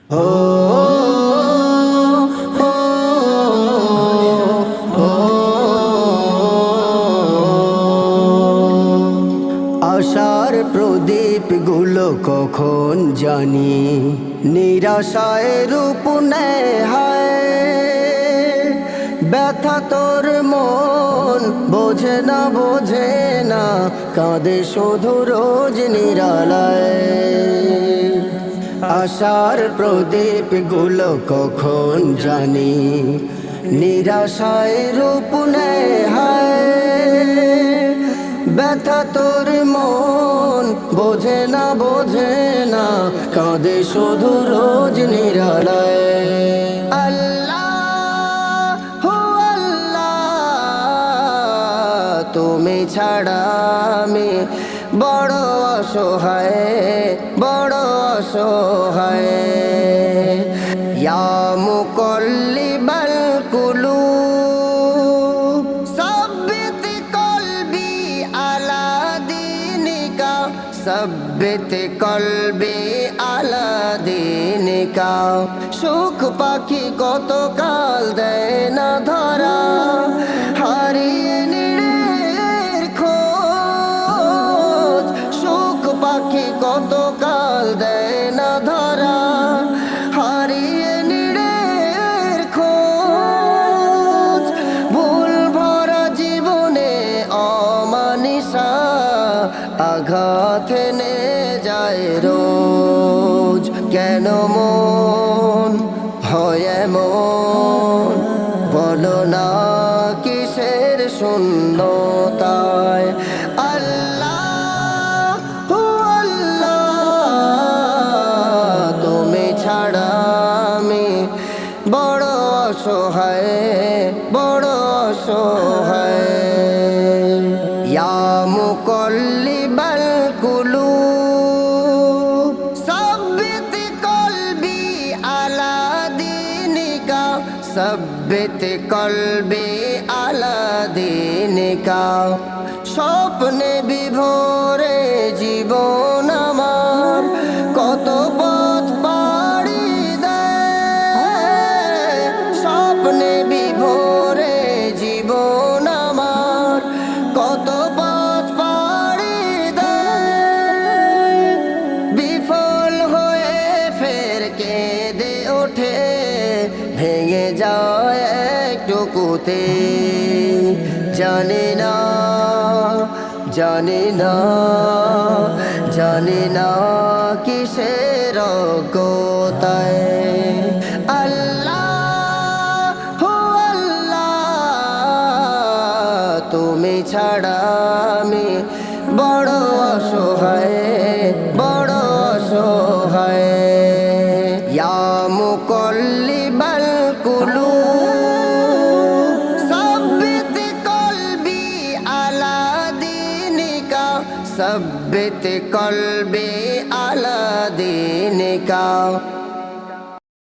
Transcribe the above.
ও ও ও আশার প্রদীপগুলো কখন জানি নিরাশায় রূপ নেয় হায়। ব্যথা তোর মন বোঝে না কাঁদে শুধু রোজ নিরালায়। আশার প্রদীপগুলো কখন জানি নিরাশায় রূপ নেয় হায়। ব্যথা তোর মন বোঝে না কাঁদে শুধু রোজ নিরালায়। তুমি ছাড়া আমি বড় অসহায়, বড় অসহায়। ইয়া মুকাল্লিবাল কুলুব সাব্বিত কলবি আলা দীনিকা, সাব্বিত কলবি আলা দীনিকা। সুখ পাখি কত কাল দেয় না ধরা, হারিয়ে কত কাল দেয় না ধরা, হারিয়ে নিড়ের খোঁজ। ভুল ভরা জীবনে অমানিসা আঘাত এনে যায় রোজ। কেন মন হয় এমন বলো না, কিসের শূন্যতায়। বড় অসহায়, বড় অসহায়। ইয়া মুকাল্লিবাল কুলুব সাব্বিত কলবি আলা দীনিকা, সাব্বিত কলবি আলা দীনিকা। স্বপ্নে বিভোরে জীবন আমার কত পথ পাড়ি দেয়। স্বপ্নে বিভোরে জীবন আমার কত পথ পাড়ি দেয়। বিফল হয়ে ফের কেঁদে ওঠে, ভেঙে যায় একটুকুতে। জানি না জানি না জানি না কিসের অজ্ঞতায়। তুমি ছাড়া আমি বড় অসহায়, বড় অসহায়। ইয়া মুকাল্লিবাল কুলুব সাব্বিত কলবি আলা দীনিকা, সাব্বিত কলবি আলা দীনিকা।